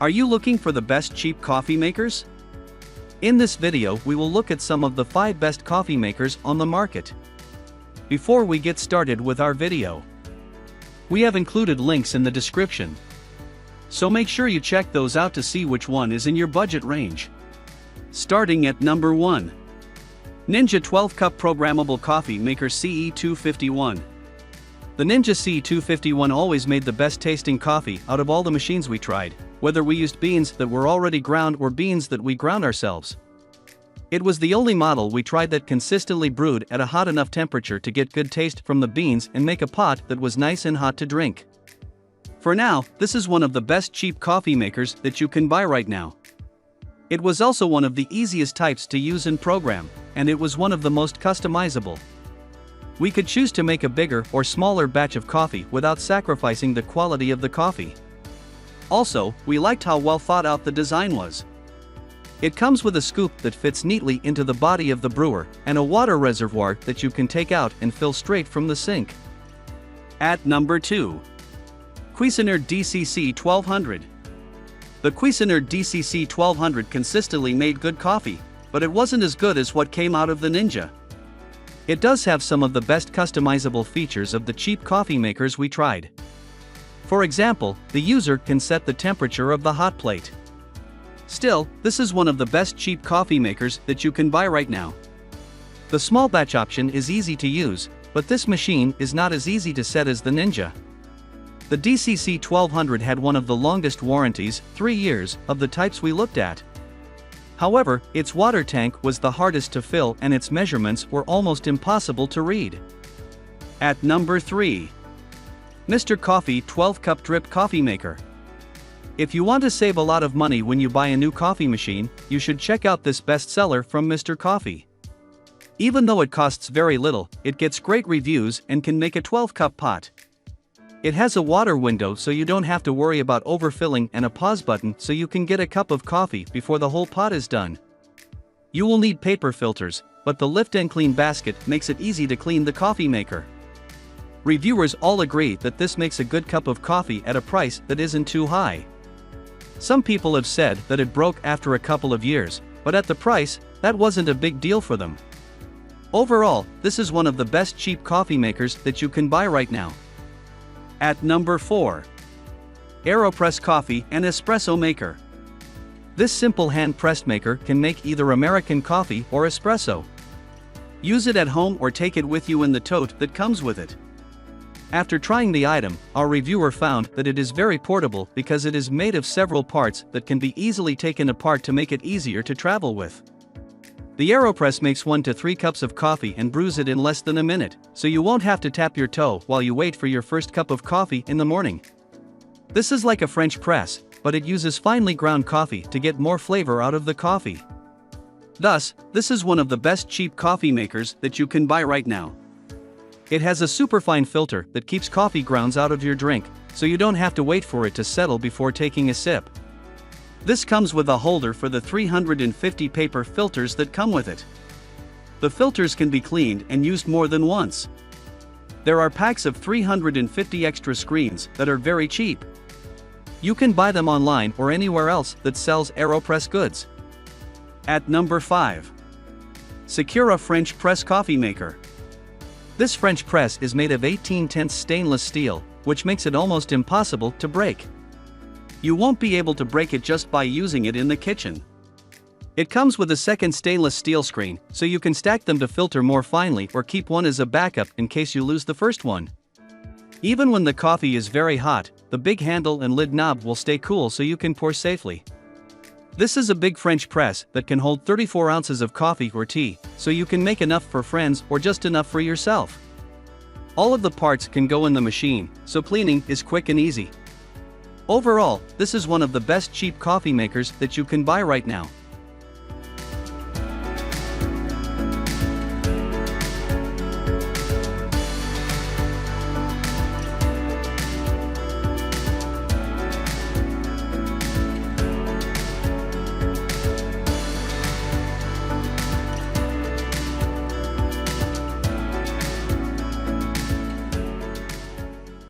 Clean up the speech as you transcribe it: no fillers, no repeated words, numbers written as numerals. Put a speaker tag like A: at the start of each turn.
A: Are you looking for the best cheap coffee makers? In this video we will look at some of the 5 best coffee makers on the market. Before we get started with our video, we have included links in the description, so make sure you check those out to see which one is in your budget range. Starting at number 1. Ninja 12-Cup Programmable Coffee Maker CE251. The Ninja CE251 always made the best tasting coffee out of all the machines we tried, whether we used beans that were already ground or beans that we ground ourselves. It was the only model we tried that consistently brewed at a hot enough temperature to get good taste from the beans and make a pot that was nice and hot to drink. For now, this is one of the best cheap coffee makers that you can buy right now. It was also one of the easiest types to use and program, and it was one of the most customizable. We could choose to make a bigger or smaller batch of coffee without sacrificing the quality of the coffee. Also, we liked how well thought out the design was. It comes with a scoop that fits neatly into the body of the brewer and a water reservoir that you can take out and fill straight from the sink. At number 2. Cuisinart DCC 1200. The Cuisinart DCC 1200 consistently made good coffee, but it wasn't as good as what came out of the Ninja. It does have some of the best customizable features of the cheap coffee makers we tried. For example, the user can set the temperature of the hot plate. Still, this is one of the best cheap coffee makers that you can buy right now. The small batch option is easy to use, but this machine is not as easy to set as the Ninja. The DCC 1200 had one of the longest warranties, 3 years, of the types we looked at. However, its water tank was the hardest to fill and its measurements were almost impossible to read. At number 3. Mr. Coffee 12-Cup Drip Coffee Maker. If you want to save a lot of money when you buy a new coffee machine, you should check out this bestseller from Mr. Coffee. Even though it costs very little, it gets great reviews and can make a 12-cup pot. It has a water window so you don't have to worry about overfilling and a pause button so you can get a cup of coffee before the whole pot is done. You will need paper filters, but the lift and clean basket makes it easy to clean the coffee maker. Reviewers all agree that this makes a good cup of coffee at a price that isn't too high. Some people have said that it broke after a couple of years, but at the price, that wasn't a big deal for them. Overall, this is one of the best cheap coffee makers that you can buy right now. At number 4. AeroPress Coffee and Espresso Maker. This simple hand-pressed maker can make either American coffee or espresso. Use it at home or take it with you in the tote that comes with it. After trying the item, our reviewer found that it is very portable because it is made of several parts that can be easily taken apart to make it easier to travel with. The AeroPress makes 1 to 3 cups of coffee and brews it in less than a minute, so you won't have to tap your toe while you wait for your first cup of coffee in the morning. This is like a French press, but it uses finely ground coffee to get more flavor out of the coffee. Thus, this is one of the best cheap coffee makers that you can buy right now. It has a superfine filter that keeps coffee grounds out of your drink, so you don't have to wait for it to settle before taking a sip. This comes with a holder for the 350 paper filters that come with it. The filters can be cleaned and used more than once. There are packs of 350 extra screens that are very cheap. You can buy them online or anywhere else that sells AeroPress goods. At number 5. Secura French Press Coffee Maker. This French press is made of 18/10 stainless steel, which makes it almost impossible to break. You won't be able to break it just by using it in the kitchen. It comes with a second stainless steel screen, so you can stack them to filter more finely or keep one as a backup in case you lose the first one. Even when the coffee is very hot, the big handle and lid knob will stay cool so you can pour safely. This is a big French press that can hold 34 ounces of coffee or tea, so you can make enough for friends or just enough for yourself. All of the parts can go in the machine, so cleaning is quick and easy. Overall, this is one of the best cheap coffee makers that you can buy right now.